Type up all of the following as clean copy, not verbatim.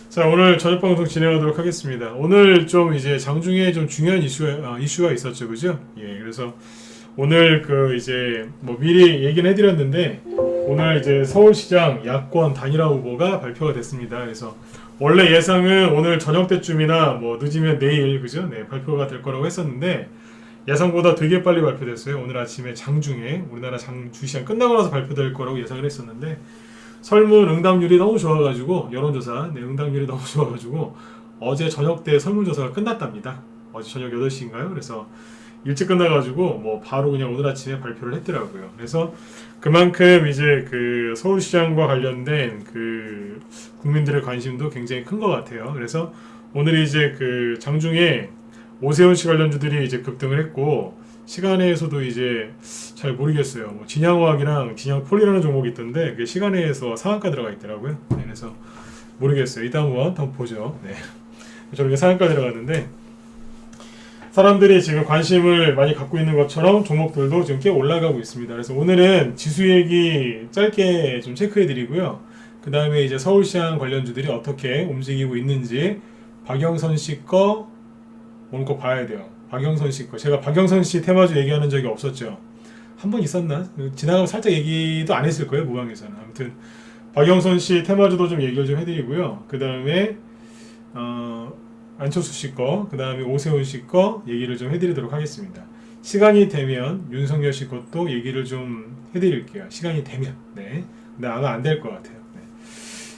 자, 오늘 저녁 방송 진행하도록 하겠습니다. 오늘 좀 이제 장중에 좀 중요한 이슈가 있었죠, 그죠? 예, 그래서 오늘 그 이제 뭐 미리 얘기는 해드렸는데 오늘 이제 서울시장 야권 단일화 후보가 발표가 됐습니다. 그래서 원래 예상은 오늘 저녁 때쯤이나 뭐 늦으면 내일, 그죠? 네, 발표가 될 거라고 했었는데 예상보다 되게 빨리 발표됐어요. 오늘 아침에 장중에 우리나라 장 주시장 끝나고 나서 발표될 거라고 예상을 했었는데 설문 응답률이 너무 좋아가지고 여론조사 응답률이 너무 좋아가지고 어제 저녁 때 설문조사가 끝났답니다. 어제 저녁 8시인가요? 그래서 일찍 끝나가지고 뭐 바로 그냥 오늘 아침에 발표를 했더라고요. 그래서 그만큼 이제 그 서울시장과 관련된 그 국민들의 관심도 굉장히 큰 것 같아요. 그래서 오늘 이제 그 장중에 오세훈 씨 관련주들이 이제 급등을 했고 시간에서도 이제 잘 모르겠어요. 뭐 진양화학이랑 진양폴이라는 종목이 있던데 그게 시간에서 상한가 들어가 있더라고요. 네, 그래서 모르겠어요. 이따 한번 보죠. 네. 저렇게 상한가 들어갔는데 사람들이 지금 관심을 많이 갖고 있는 것처럼 종목들도 지금 꽤 올라가고 있습니다. 그래서 오늘은 지수 얘기 짧게 좀 체크해 드리고요. 그 다음에 이제 서울시장 관련주들이 어떻게 움직이고 있는지 박영선 씨 거 오늘 꼭 봐야 돼요. 박영선 씨 거. 제가 박영선 씨 테마주 얘기하는 적이 없었죠. 한 번 있었나? 지나가면 살짝 얘기도 안 했을 거예요. 무방에서는. 아무튼 박영선 씨 테마주도 좀 얘기를 좀 해드리고요. 그 다음에 안철수 씨 거, 그 다음에 오세훈 씨 거 얘기를 좀 해드리도록 하겠습니다. 시간이 되면 윤석열 씨 것도 얘기를 좀 해드릴게요. 시간이 되면. 네. 근데 아마 안 될 것 같아요. 네.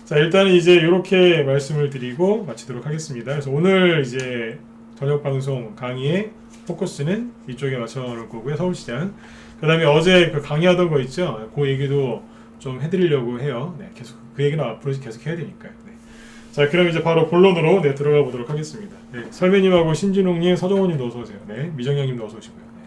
자, 일단 이제 이렇게 말씀을 드리고 마치도록 하겠습니다. 그래서 오늘 이제 저녁 방송 강의의 포커스는 이쪽에 맞춰 놓을 거고요. 서울시장. 그 다음에 어제 그 강의하던 거 있죠? 그 얘기도 좀 해드리려고 해요. 네. 계속 그 얘기는 앞으로 계속 해야 되니까요. 네. 자, 그럼 이제 바로 본론으로 들어가 보도록 하겠습니다. 네, 설배님하고 신진웅님, 서정호님도 어서 오세요. 네, 미정양님도 어서 오시고요. 네.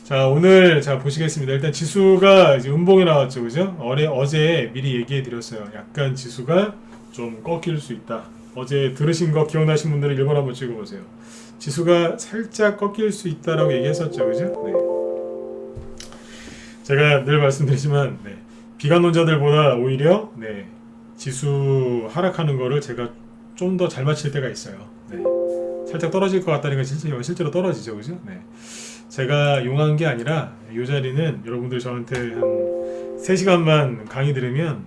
자, 오늘 자 보시겠습니다. 일단 지수가 이제 음봉이 나왔죠, 그죠? 어제 미리 얘기해 드렸어요. 약간 지수가 좀 꺾일 수 있다. 어제 들으신 거 기억나신 분들은 1번 한번 찍어보세요. 지수가 살짝 꺾일 수 있다라고 얘기했었죠, 그죠? 네. 제가 늘 말씀드리지만 비관론자들보다 오히려 지수 하락하는 거를 제가 좀 더 잘 맞힐 때가 있어요. 네. 살짝 떨어질 것 같다는 건 실제로 떨어지죠, 그죠? 네. 제가 용한 게 아니라 이 자리는 여러분들 저한테 한 3시간만 강의 들으면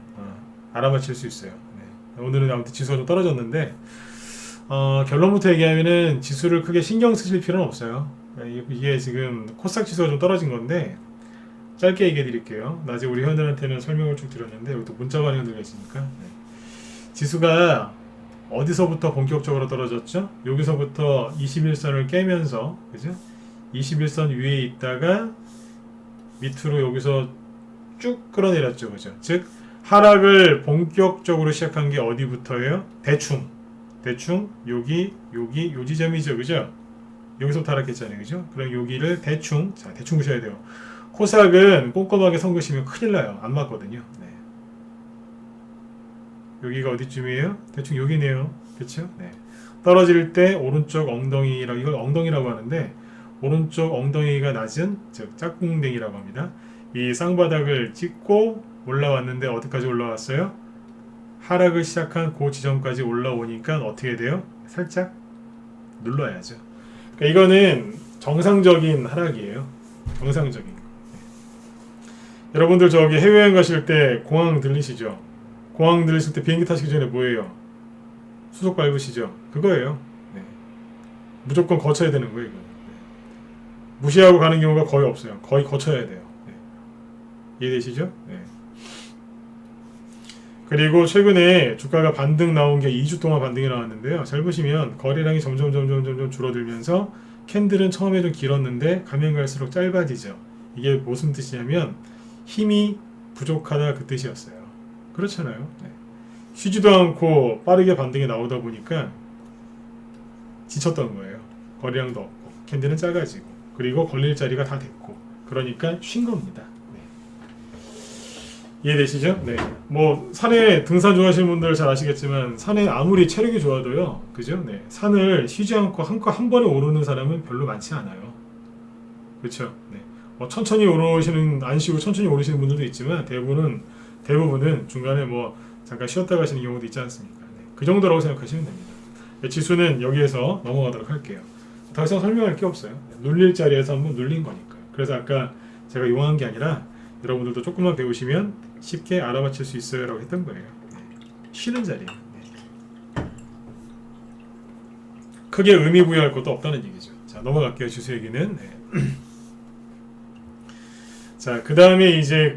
알아맞힐 수 있어요. 네. 오늘은 아무튼 지수가 좀 떨어졌는데 결론부터 얘기하면은 지수를 크게 신경 쓰실 필요는 없어요. 이게 지금 코스닥 지수가 좀 떨어진 건데 짧게 얘기해 드릴게요. 낮에 우리 회원들한테는 설명을 쭉 드렸는데 여기 또 문자가 회원들이 있으니까 지수가 어디서부터 본격적으로 떨어졌죠? 여기서부터 21선을 깨면서 그죠? 21선 위에 있다가 밑으로 여기서 쭉 끌어내렸죠, 그죠? 즉 하락을 본격적으로 시작한 게 어디부터예요? 대충 여기 요 지점이죠, 그죠? 여기서부터 하락했잖아요, 그죠? 그럼 여기를 대충 보셔야 돼요. 코스닥은 꼼꼼하게 선그시면 큰일 나요. 안 맞거든요. 네. 여기가 어디쯤이에요? 대충 여기네요. 그렇죠? 네. 떨어질 때 오른쪽 엉덩이라고 이걸 엉덩이라고 하는데 오른쪽 엉덩이가 낮은 즉 짝꿍댕이라고 합니다. 이 쌍바닥을 찍고 올라왔는데 어디까지 올라왔어요? 하락을 시작한 그 지점까지 올라오니까 어떻게 돼요? 살짝 눌러야죠. 그러니까 이거는 정상적인 하락이에요. 정상적인. 여러분들 저기 해외여행 가실 때 공항 들리시죠? 공항 들리실 때 비행기 타시기 전에 뭐예요? 수속 밟으시죠? 그거예요. 네. 무조건 거쳐야 되는 거예요. 이거. 네. 무시하고 가는 경우가 거의 없어요. 거의 거쳐야 돼요. 네. 이해되시죠? 네. 그리고 최근에 주가가 반등 나온 게 2주 동안 반등이 나왔는데요. 잘 보시면 거래량이 점점 줄어들면서 캔들은 처음에 좀 길었는데 가면 갈수록 짧아지죠. 이게 무슨 뜻이냐면 힘이 부족하다 그 뜻이었어요. 그렇잖아요. 네. 쉬지도 않고 빠르게 반등이 나오다 보니까 지쳤던 거예요. 거래량도 없고 캔들은 작아지고 그리고 걸릴 자리가 다 됐고 그러니까 쉰 겁니다. 네. 이해되시죠? 네. 뭐 산에 등산 좋아하시는 분들 잘 아시겠지만 산에 아무리 체력이 좋아도요, 그죠? 네. 산을 쉬지 않고 한 번에 오르는 사람은 별로 많지 않아요. 그렇죠? 네. 천천히 오르시는 안 쉬고 천천히 오르시는 분들도 있지만 대부분은 중간에 뭐 잠깐 쉬었다 가시는 경우도 있지 않습니까? 그 정도라고 생각하시면 됩니다. 지수는 여기에서 넘어가도록 할게요. 더 이상 설명할 게 없어요. 눌릴 자리에서 한번 눌린 거니까. 그래서 아까 제가 용한 게 아니라 여러분들도 조금만 배우시면 쉽게 알아맞힐 수 있어요 라고 했던 거예요. 쉬는 자리예요. 크게 의미 부여할 것도 없다는 얘기죠. 자, 넘어갈게요. 지수 얘기는. 자, 그 다음에 이제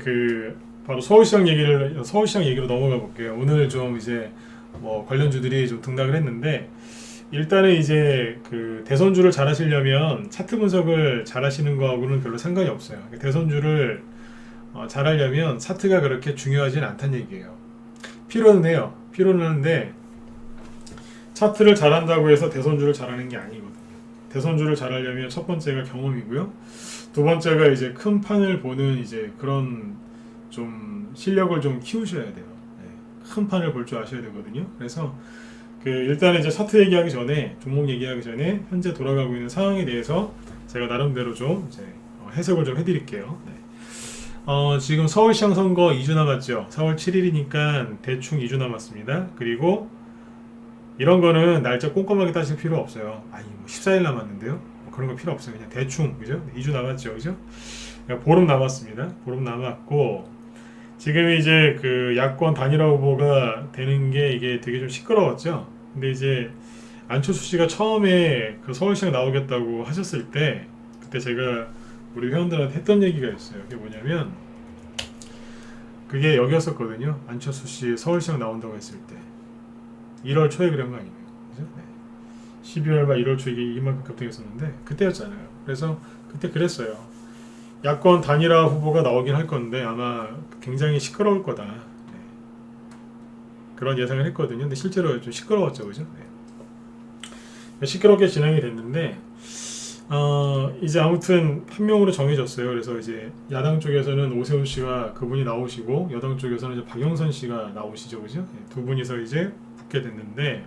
바로 서울시장 얘기로 넘어가 볼게요. 오늘 좀 이제 뭐 관련주들이 좀 등락을 했는데, 일단은 이제 대선주를 잘 하시려면 차트 분석을 잘 하시는 거하고는 별로 상관이 없어요. 대선주를 잘 하려면 차트가 그렇게 중요하진 않다는 얘기예요. 필요는 해요. 필요는 하는데, 차트를 잘한다고 해서 대선주를 잘하는 게 아니거든요. 대선주를 잘하려면 첫 번째가 경험이고요. 두 번째가 이제 큰 판을 보는 이제 그런 좀 실력을 좀 키우셔야 돼요. 큰 판을 볼 줄 아셔야 되거든요. 그래서 일단 이제 차트 얘기하기 전에, 종목 얘기하기 전에 현재 돌아가고 있는 상황에 대해서 제가 나름대로 좀 이제 해석을 좀 해드릴게요. 지금 서울시장 선거 2주 남았죠. 4월 7일이니까 대충 2주 남았습니다. 그리고 이런 거는 날짜 꼼꼼하게 따질 필요 없어요. 아니 뭐 14일 남았는데요. 뭐 그런 거 필요 없어요. 그냥 대충, 그죠? 2주 남았죠, 그죠? 그러니까 보름 남았습니다. 보름 남았고, 지금 이제 야권 단일화 후보가 되는 게 이게 되게 좀 시끄러웠죠. 근데 이제 안철수 씨가 처음에 서울시장 나오겠다고 하셨을 때, 그때 제가 우리 회원들한테 했던 얘기가 있어요. 그게 뭐냐면, 그게 여기였었거든요. 안철수 씨 서울시장 나온다고 했을 때 1월 초에 그런 거 아니에요, 그죠? 12월 말 1월 초에 이만큼 급등했었는데 그때였잖아요. 그래서 그때 그랬어요. 야권 단일화 후보가 나오긴 할 건데 아마 굉장히 시끄러울 거다. 그런 예상을 했거든요. 근데 실제로 좀 시끄러웠죠, 그죠? 시끄럽게 진행이 됐는데, 이제 아무튼 한 명으로 정해졌어요. 그래서 이제 야당 쪽에서는 오세훈 씨가 그분이 나오시고, 여당 쪽에서는 이제 박영선 씨가 나오시죠, 그죠? 두 분이서 이제 붙게 됐는데,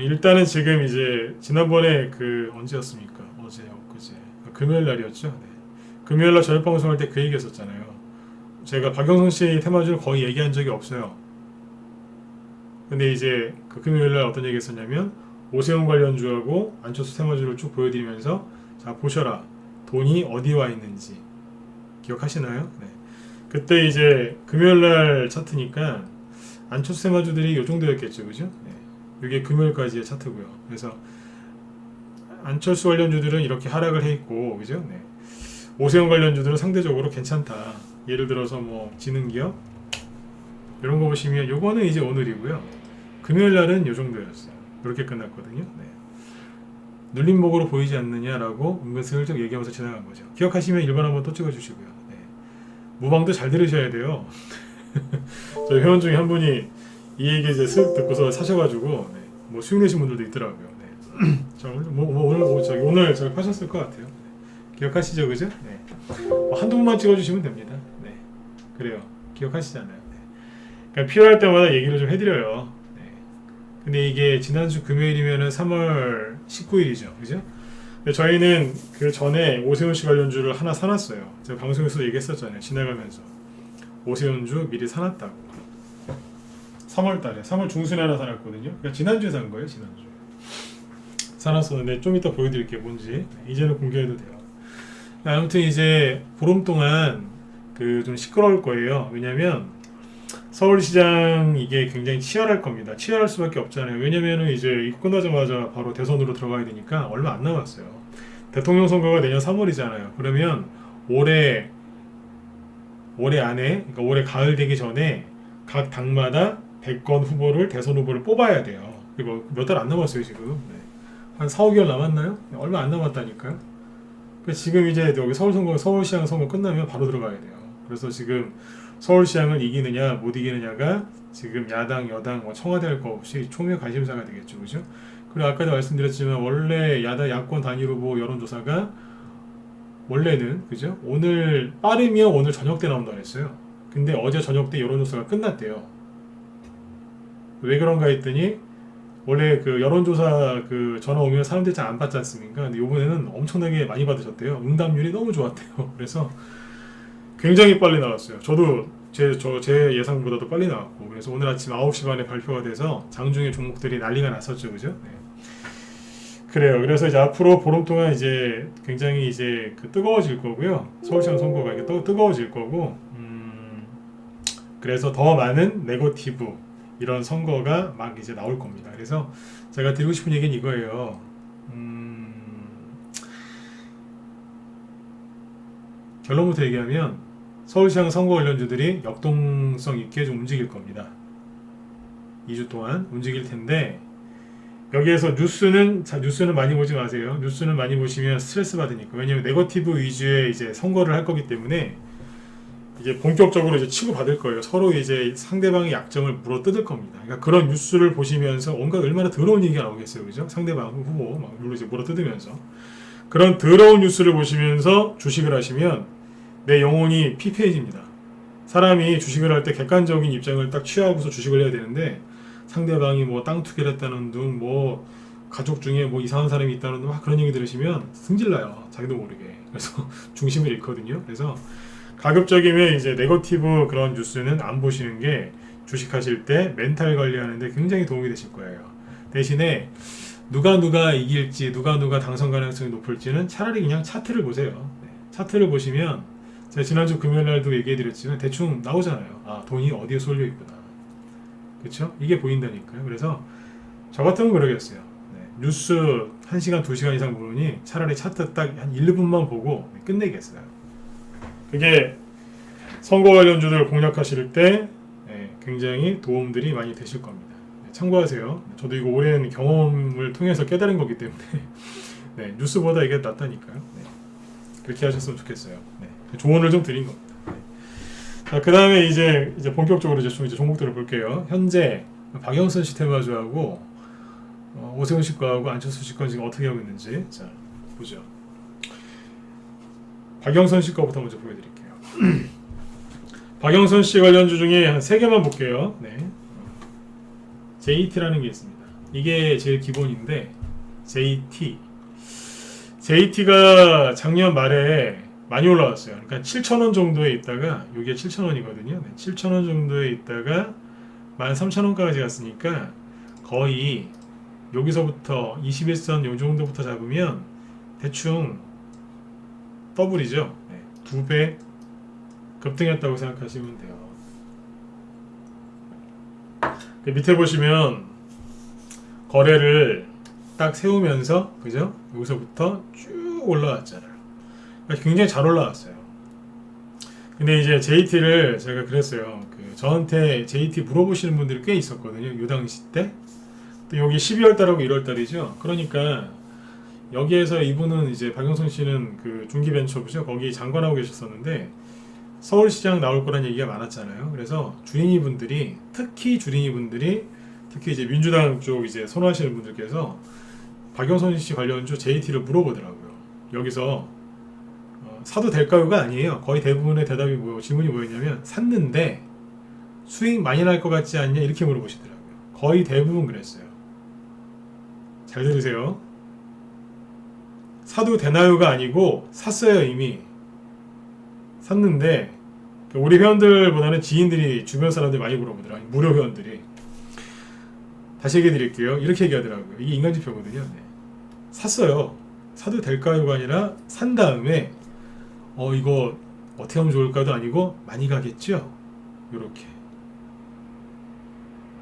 일단은 지금 이제 지난번에 언제였습니까? 어제, 엊그제 금요일 날이었죠. 금요일 날 저녁 방송할 때 그 얘기했었잖아요. 제가 박영선 씨 테마주를 거의 얘기한 적이 없어요. 근데 이제 금요일 날 어떤 얘기 했었냐면, 오세훈 관련주하고 안철수 테마주를 쭉 보여드리면서, 자 보셔라, 돈이 어디 와 있는지 기억하시나요? 그때 이제 금요일날 차트니까 안철수 테마주들이 요 정도였겠죠, 그죠? 이게 금요일까지의 차트고요. 그래서 안철수 관련주들은 이렇게 하락을 해 있고, 그죠? 오세훈 관련주들은 상대적으로 괜찮다. 예를 들어서 뭐 지능기업 이런 거 보시면 요거는 이제 오늘이고요. 금요일날은 요 정도였어요. 이렇게 끝났거든요. 눌림목으로 보이지 않느냐라고 은근슬쩍 얘기하면서 지나간 거죠. 기억하시면 1번 한번 또 찍어주시고요. 무방도 잘 들으셔야 돼요. 저희 회원 중에 한 분이 이 얘기 이제 쓱 듣고서 사셔가지고 뭐 수익 내신 분들도 있더라고요. 자, 오늘 잘 파셨을 것 같아요. 기억하시죠, 그죠? 한두 분만 찍어주시면 됩니다. 그래요. 기억하시잖아요. 그러니까 필요할 때마다 얘기를 좀 해드려요. 근데 이게 지난주 금요일이면은 3월 19일이죠, 그죠? 근데 저희는 그 전에 오세훈 씨 관련주를 하나 사놨어요. 제가 방송에서도 얘기했었잖아요. 지나가면서 오세훈주 미리 사놨다고. 3월달에 3월 중순에 하나 사놨거든요. 그러니까 지난주에 산 거예요, 지난주. 사놨었는데 좀 이따 보여드릴게요, 뭔지. 이제는 공개해도 돼요. 아무튼 이제 보름 동안 좀 시끄러울 거예요. 왜냐면 서울시장 이게 굉장히 치열할 겁니다. 치열할 수밖에 없잖아요. 왜냐면은 이제 이거 끝나자마자 바로 대선으로 들어가야 되니까 얼마 안 남았어요. 대통령 선거가 내년 3월이잖아요. 그러면 올해 안에, 그러니까 올해 가을 되기 전에 각 당마다 대권 후보를, 대선 후보를 뽑아야 돼요. 그리고 몇 달 안 남았어요, 지금. 한 4, 5개월 남았나요? 얼마 안 남았다니까요. 지금 이제 여기 서울시장 선거 끝나면 바로 들어가야 돼요. 그래서 지금 서울시장을 이기느냐 못 이기느냐가 지금 야당, 여당, 청와대 할 거 없이 총회 관심사가 되겠죠, 그죠? 그리고 아까도 말씀드렸지만 원래 야권 단일 후보 여론조사가 원래는, 그죠? 오늘 빠르면 오늘 저녁 때 나온다고 했어요. 근데 어제 저녁 때 여론조사가 끝났대요. 왜 그런가 했더니 원래 여론조사 전화 오면 사람들이 잘 안 받지 않습니까? 근데 이번에는 엄청나게 많이 받으셨대요. 응답률이 너무 좋았대요. 그래서 굉장히 빨리 나왔어요. 저도 제 예상보다도 빨리 나왔고, 그래서 오늘 아침 9시 반에 발표가 돼서 장중에 종목들이 난리가 났었죠, 그죠? 네. 그래요. 그래서 이제 앞으로 보름 동안 이제 굉장히 이제 그 뜨거워질 거고요. 서울시장 선거가 이게 또 뜨거워질 거고, 그래서 더 많은 네거티브 이런 선거가 막 이제 나올 겁니다. 그래서 제가 드리고 싶은 얘기는 이거예요. 결론부터 얘기하면 서울시장 선거 관련주들이 역동성 있게 좀 움직일 겁니다. 2주 동안 움직일 텐데, 여기에서 뉴스는 많이 보지 마세요. 뉴스는 많이 보시면 스트레스 받으니까. 왜냐면 네거티브 위주의 이제 선거를 할 거기 때문에 이제 본격적으로 이제 치고 받을 거예요. 서로 이제 상대방의 약점을 물어 뜯을 겁니다. 그러니까 그런 뉴스를 보시면서 온갖 얼마나 더러운 얘기가 나오겠어요, 그죠? 상대방 후보 막 이제 물어 뜯으면서 그런 더러운 뉴스를 보시면서 주식을 하시면 내 영혼이 피폐해집니다. 사람이 주식을 할 때 객관적인 입장을 딱 취하고서 주식을 해야 되는데, 상대방이 뭐 땅 투기를 했다는 둥, 뭐 가족 중에 뭐 이상한 사람이 있다는 둥, 막 그런 얘기 들으시면 승질나요. 자기도 모르게. 그래서 중심을 잃거든요. 그래서 가급적이면 이제 네거티브 그런 뉴스는 안 보시는 게 주식하실 때 멘탈 관리하는데 굉장히 도움이 되실 거예요. 대신에 누가 이길지, 누가 당선 가능성이 높을지는 차라리 그냥 차트를 보세요. 네. 차트를 보시면 제가 지난주 금요일 날도 얘기해드렸지만 대충 나오잖아요. 아, 돈이 어디에 쏠려 있구나. 그렇죠? 이게 보인다니까요. 그래서 저 같으면 그러겠어요. 네. 뉴스 1시간, 2시간 이상 보느니 차라리 차트 딱 한 1, 2분만 보고 끝내겠어요. 그게 선거 관련주들 공략하실 때 굉장히 도움들이 많이 되실 겁니다. 네, 참고하세요. 저도 이거 오랜 경험을 통해서 깨달은 거기 때문에 네, 뉴스보다 이게 낫다니까요. 네. 그렇게 하셨으면 좋겠어요. 네. 조언을 좀 드린 겁니다. 자, 그 다음에 이제 본격적으로 이제 종목들을 볼게요. 현재 박영선 씨 테마주하고 오세훈 씨 거하고 안철수 씨 건 지금 어떻게 하고 있는지 자 보죠. 박영선 씨 거부터 먼저 보여드릴게요. 박영선 씨 관련주 중에 한 3개만 볼게요. 네. JT라는 게 있습니다. 이게 제일 기본인데 JT가 작년 말에 많이 올라왔어요. 그러니까 7,000원 정도에 있다가 이게 7,000원이거든요. 네, 7,000원 정도에 있다가 13,000원까지 갔으니까 거의 여기서부터 21선 요 정도부터 잡으면 대충 더블이죠. 네, 2배 급등했다고 생각하시면 돼요. 그 밑에 보시면 거래를 딱 세우면서 그죠? 여기서부터 쭉 올라왔잖아요. 굉장히 잘 올라왔어요. 근데 이제 JT를 제가 그랬어요. 저한테 JT 물어보시는 분들이 꽤 있었거든요. 요 당시 때. 또 여기 12월 달하고 1월 달이죠. 그러니까 여기에서 이분은 이제 박영선 씨는 그 중기벤처부죠. 거기 장관하고 계셨었는데 서울시장 나올 거란 얘기가 많았잖아요. 그래서 특히 이제 민주당 쪽 이제 선호하시는 분들께서 박영선 씨 관련주 JT를 물어보더라고요. 여기서 사도 될까요가 아니에요. 거의 대부분의 대답이 질문이 뭐였냐면 샀는데 수익 많이 날 것 같지 않냐 이렇게 물어보시더라고요. 거의 대부분 그랬어요. 잘 들으세요. 사도 되나요가 아니고 샀어요. 이미 샀는데 우리 회원들보다는 지인들이 주변 사람들이 많이 물어보더라고요. 무료 회원들이. 다시 얘기해 드릴게요. 이렇게 얘기하더라고요. 이게 인간지표거든요. 네. 샀어요. 사도 될까요가 아니라 산 다음에 이거 어떻게 하면 좋을까도 아니고 많이 가겠죠? 요렇게.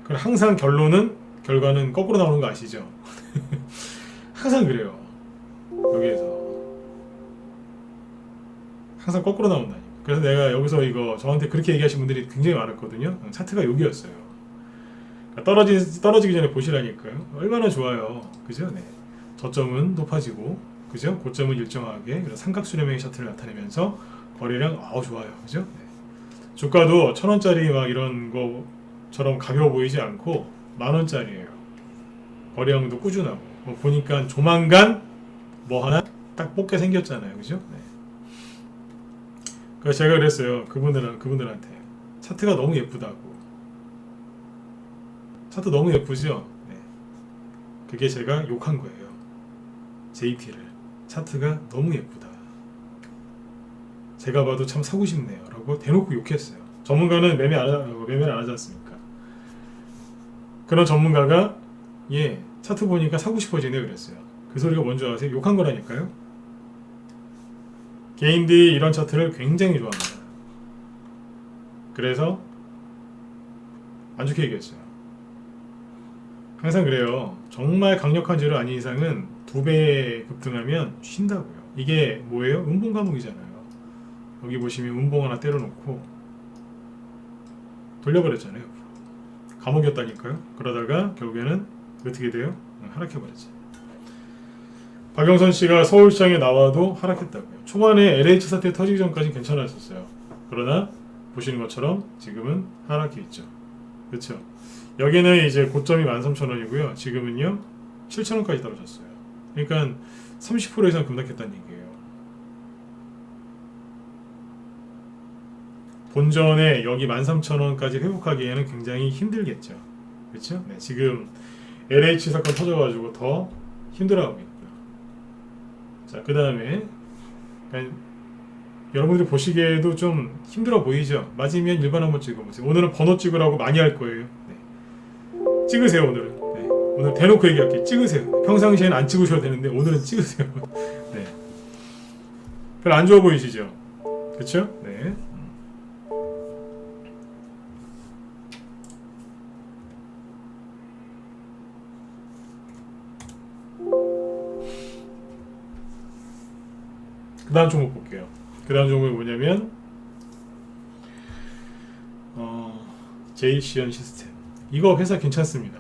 그럼 항상 결과는 거꾸로 나오는 거 아시죠? 항상 그래요. 여기에서 항상 거꾸로 나온다니까. 그래서 내가 여기서 이거 저한테 그렇게 얘기하신 분들이 굉장히 많았거든요. 차트가 여기였어요. 그러니까 떨어지기 전에 보시라니까요. 얼마나 좋아요. 그죠? 네. 저점은 높아지고 그죠? 고점은 일정하게 삼각수렴형의 차트를 나타내면서 거래량 좋아요. 그죠? 네. 주가도 1,000원짜리 막 이런 거처럼 가벼워 보이지 않고 10,000원짜리예요. 거래량도 꾸준하고 보니까 조만간 뭐 하나 딱 뽑게 생겼잖아요. 그죠? 네. 그래서 제가 그랬어요. 그분들한테 차트가 너무 예쁘다고. 차트 너무 예쁘죠? 네. 그게 제가 욕한 거예요. JT를. 차트가 너무 예쁘다. 제가 봐도 참 사고 싶네요. 라고 대놓고 욕했어요. 전문가는 매매를 안 하지 않습니까? 그런 전문가가 차트 보니까 사고 싶어지네 그랬어요. 그 소리가 뭔지 아세요? 욕한 거라니까요. 개인들이 이런 차트를 굉장히 좋아합니다. 그래서 안 좋게 얘기했어요. 항상 그래요. 정말 강력한 재료 아닌 이상은 2배 급등하면 쉰다고요. 이게 뭐예요? 음봉 감옥이잖아요. 여기 보시면 음봉 하나 때려놓고 돌려버렸잖아요. 감옥이었다니까요. 그러다가 결국에는 어떻게 돼요? 하락해버렸지. 박영선 씨가 서울시장에 나와도 하락했다고요. 초반에 LH 사태 터지기 전까지는 괜찮았었어요. 그러나 보시는 것처럼 지금은 하락해 있죠. 그렇죠? 여기는 이제 고점이 13,000원이고요. 지금은요 7,000원까지 떨어졌어요. 그러니까 30% 이상 급락했다는 얘기예요. 본전에 여기 13,000원까지 회복하기에는 굉장히 힘들겠죠. 그렇죠? 네, 지금 LH 사건 터져가지고 더 힘들어하고 있고요. 자, 그 다음에 여러분들이 보시기에도 좀 힘들어 보이죠? 맞으면 일반 한번 찍어보세요. 오늘은 번호 찍으라고 많이 할 거예요. 네. 찍으세요 오늘은. 네. 오늘 대놓고 얘기할게요. 찍으세요. 평상시에는 안 찍으셔도 되는데 오늘은 찍으세요. 네. 별로 안 좋아 보이시죠? 그렇죠? 네. 그 다음 종목 볼게요. 그 다음 종목이 뭐냐면 제이시언 시스템. 이거 회사 괜찮습니다.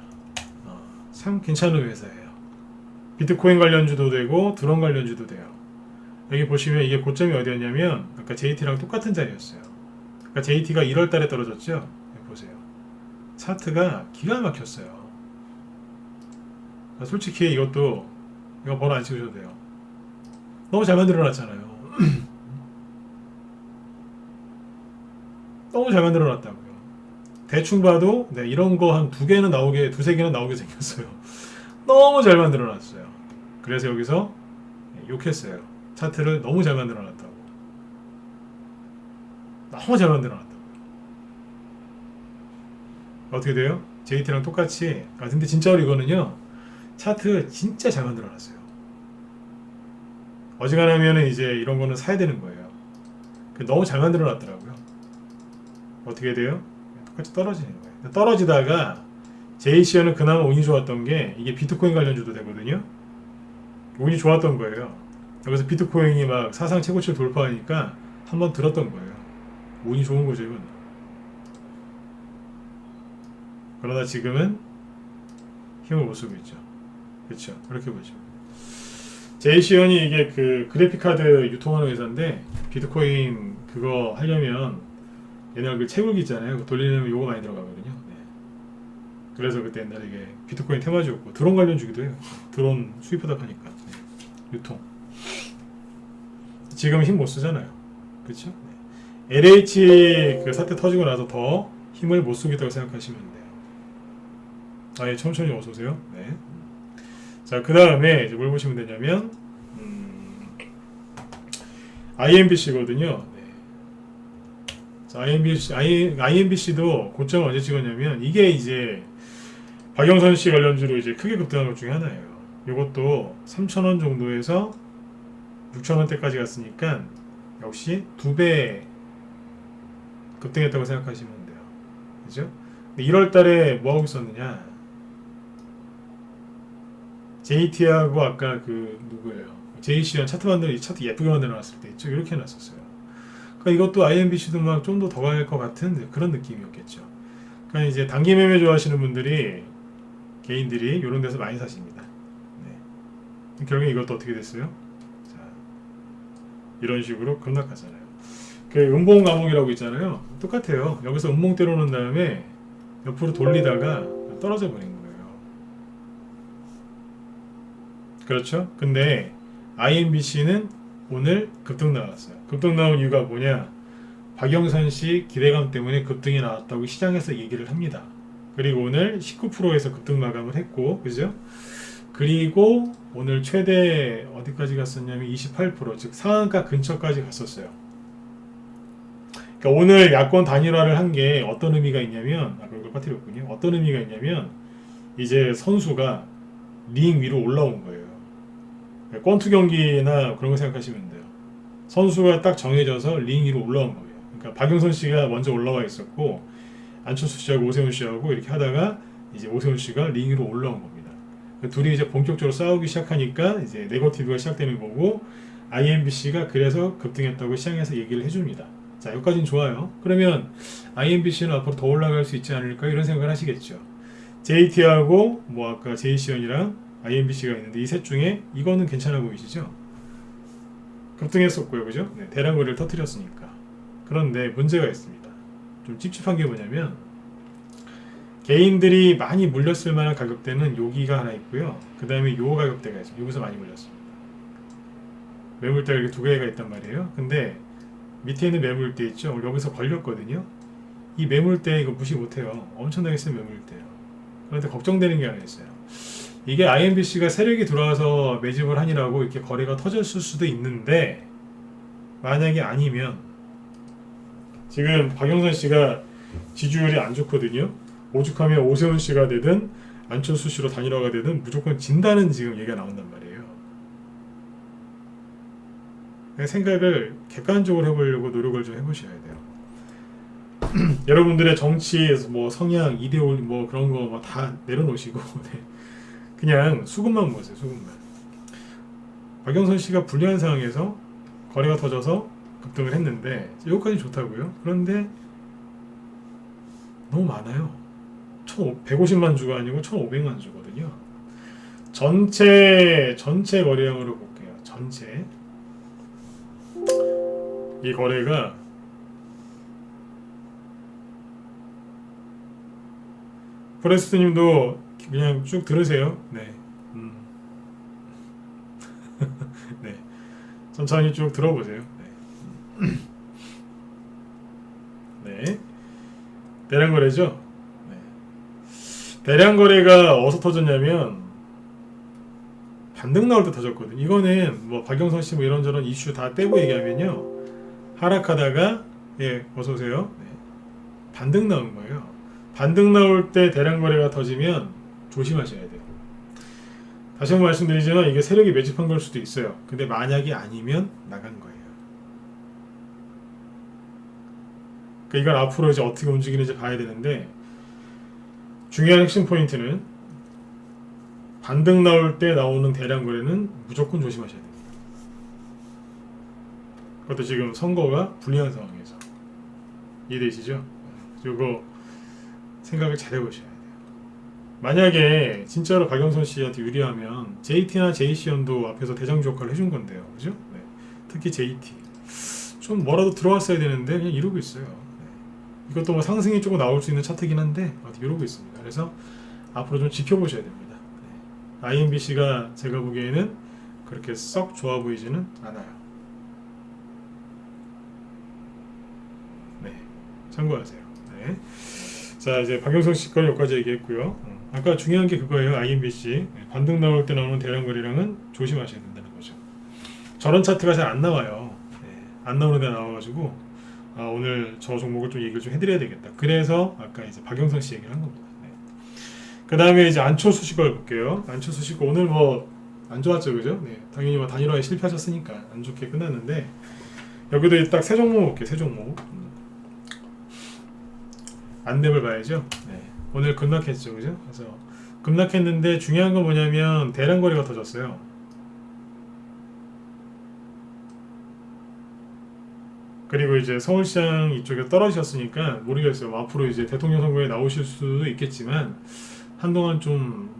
참 괜찮은 회사예요. 비트코인 관련주도 되고 드론 관련주도 돼요. 여기 보시면 이게 고점이 어디였냐면 아까 JT랑 똑같은 자리였어요. 아까 JT가 1월 달에 떨어졌죠? 여기 보세요. 차트가 기가 막혔어요. 솔직히 이거 번호 안 찍으셔도 돼요. 너무 잘 만들어놨잖아요. 너무 잘 만들어놨다고요. 대충 봐도 이런 거 한 2개는 나오게, 2-3개는 나오게 생겼어요. 너무 잘 만들어놨어요. 그래서 여기서 욕했어요. 차트를 너무 잘 만들어놨다고. 너무 잘 만들어놨다고. 어떻게 돼요? JT랑 똑같이. 근데 진짜로 이거는요, 차트 진짜 잘 만들어놨어요. 어지간하면 이제 이런 거는 사야 되는 거예요. 너무 잘 만들어놨더라고요. 어떻게 돼요? 똑같이 떨어지는 거예요. 떨어지다가 제이시언은 그나마 운이 좋았던 게 이게 비트코인 관련주도 되거든요. 운이 좋았던 거예요. 여기서 비트코인이 막 사상 최고치를 돌파하니까 한번 들었던 거예요. 운이 좋은 거죠, 이건. 그러다 지금은 힘을 못 쓰고 있죠. 그렇죠? 그렇게 보죠. 제이시언이 이게 그 그래픽 카드 유통하는 회사인데 비트코인 그거 하려면 옛날 그 채굴기 있잖아요. 그거 돌리려면 요거 많이 들어가거든요. 네. 그래서 그때 옛날에 이게 비트코인 테마주였고 드론 관련 주기도 해요. 드론 수입하다 보니까 유통. 지금 힘 못 쓰잖아요. 그렇죠? 네. LH 그 사태 터지고 나서 더 힘을 못 쓰겠다고 생각하시면 돼요. 천천히 어서 오세요. 네. 자, 그 다음에 이제 뭘 보시면 되냐면 IMBC거든요. 네. 자, IMBC도 고점을 언제 찍었냐면 이게 이제 박영선 씨 관련주로 이제 크게 급등한 것 중에 하나예요. 이것도 3,000원 정도에서 6,000원대까지 갔으니까 역시 2배 급등했다고 생각하시면 돼요. 그죠? 1월 달에 뭐 하고 있었느냐? JT하고 아까 그 누구예요? JC랑 차트 예쁘게 만들어놨을 때 있죠. 이렇게 해놨었어요. 그러니까 이것도 IMBC도 막 좀 더 갈 것 같은 그런 느낌이었겠죠. 그러니까 이제 단기 매매 좋아하시는 분들이 개인들이 이런 데서 많이 사십니다. 네. 결국에 이것도 어떻게 됐어요? 자, 이런 식으로 급락하잖아요. 그 음봉 감옥이라고 있잖아요. 똑같아요. 여기서 음봉 때려놓은 다음에 옆으로 돌리다가 떨어져 버린 거예요. 그렇죠? 근데 IMBC는 오늘 급등 나왔어요. 급등 나온 이유가 뭐냐? 박영선 씨 기대감 때문에 급등이 나왔다고 시장에서 얘기를 합니다. 그리고 오늘 19%에서 급등 마감을 했고, 그죠? 그리고 오늘 최대 어디까지 갔었냐면 28%, 즉 상한가 근처까지 갔었어요. 그러니까 오늘 야권 단일화를 한 게 어떤 의미가 있냐면, 그걸 빠뜨렸군요. 어떤 의미가 있냐면, 이제 선수가 링 위로 올라온 거예요. 그러니까 권투 경기나 그런 거 생각하시면 돼요. 선수가 딱 정해져서 링 위로 올라온 거예요. 그러니까 박영선 씨가 먼저 올라와 있었고, 안철수 씨하고 오세훈 씨하고 이렇게 하다가 이제 오세훈 씨가 링 위로 올라온 겁니다. 둘이 이제 본격적으로 싸우기 시작하니까 이제 네거티브가 시작되는 거고, IMBC가 그래서 급등했다고 시장에서 얘기를 해줍니다. 자, 여기까지는 좋아요. 그러면 IMBC는 앞으로 더 올라갈 수 있지 않을까 이런 생각을 하시겠죠. JT하고 뭐 아까 JC연이랑 IMBC가 있는데 이 셋 중에 이거는 괜찮아 보이시죠? 급등했었고요, 그죠? 네, 대량거래를 터뜨렸으니까. 그런데 문제가 있습니다. 좀 찝찝한 게 뭐냐면 개인들이 많이 물렸을 만한 가격대는 여기가 하나 있고요. 그 다음에 요 가격대가 있어요. 여기서 많이 물렸습니다. 매물대가 이렇게 두 개가 있단 말이에요. 근데 밑에 있는 매물대 있죠? 여기서 걸렸거든요. 이 매물대 이거 무시 못해요. 엄청나게 센 매물대예요. 그런데 걱정되는 게 하나 있어요. 이게 IMBC가 세력이 들어와서 매집을 하니라고 이렇게 거래가 터졌을 수도 있는데 만약에 아니면 지금 박영선 씨가 지지율이 안 좋거든요. 오죽하면 오세훈 씨가 되든 안철수 씨로 단일화가 되든 무조건 진다는 지금 얘기가 나온단 말이에요. 생각을 객관적으로 해보려고 노력을 좀 해보셔야 돼요. 여러분들의 정치 뭐 성향, 이데올리 뭐 그런 거 다 내려놓으시고 네. 그냥 수급만 보세요. 수급만. 박영선 씨가 불리한 상황에서 거래가 터져서 급등을 했는데 여기까지 좋다고요. 그런데 너무 많아요. 150만 주가 아니고 1,500만 주거든요. 전체 거래량으로 볼게요. 전체 이 거래가 포레스트님도 그냥 쭉 들으세요. 네, 네, 천천히 쭉 들어보세요. 네, 네. 대량 거래죠. 네. 대량 거래가 어디서 터졌냐면 반등 나올 때 터졌거든. 이거는 뭐 박영선 씨 뭐 이런저런 이슈 다 떼고 얘기하면요. 하락하다가 어서 오세요. 네. 반등 나온 거예요. 반등 나올 때 대량 거래가 터지면 조심하셔야 돼요. 다시 한번 말씀드리지만 이게 세력이 매집한 걸 수도 있어요. 근데 만약에 아니면 나간 거예요. 그러니까 이걸 앞으로 이제 어떻게 움직이는지 봐야 되는데 중요한 핵심 포인트는 반등 나올 때 나오는 대량 거래는 무조건 조심하셔야 됩니다. 그것도 지금 선거가 불리한 상황에서 이해되시죠? 이거 생각을 잘 해보셔야 돼요. 만약에 진짜로 박영선 씨한테 유리하면 JT나 JC연도 앞에서 대장주 역할을 해준 건데요, 그죠? 네. 특히 JT 좀 뭐라도 들어왔어야 되는데 그냥 이러고 있어요. 네. 이것도 뭐 상승이 조금 나올 수 있는 차트긴 한데 이러고 있습니다. 그래서 앞으로 좀 지켜보셔야 됩니다. 네. IMBC가 제가 보기에는 그렇게 썩 좋아 보이지는 않아요. 네, 참고하세요. 네. 자, 이제 박영선 씨 건 여기까지 얘기했고요. 아까 중요한 게 그거예요. IMBC 반등 나올 때 나오는 대량 거래량은 조심하셔야 된다는 거죠. 저런 차트가 잘 안 나와요. 네, 안 나오는 데 나와가지고 오늘 저 종목을 좀 얘기를 좀 해드려야 되겠다. 그래서 아까 이제 박영선 씨 얘기를 한 겁니다. 네. 그 다음에 이제 안철수 씨 걸 볼게요. 안철수 씨 거 오늘 뭐 안 좋았죠, 그죠? 네, 당연히 뭐 단일화에 실패하셨으니까 안 좋게 끝났는데 여기도 딱 세 종목 볼게요. 세 종목. 안랩을 봐야죠. 네. 오늘 급락했죠, 그죠? 그래서 급락했는데 중요한 건 뭐냐면 대량 거래가 터졌어요. 그리고 이제 서울시장 이쪽에 떨어지셨으니까 모르겠어요. 앞으로 이제 대통령 선거에 나오실 수도 있겠지만 한동안 좀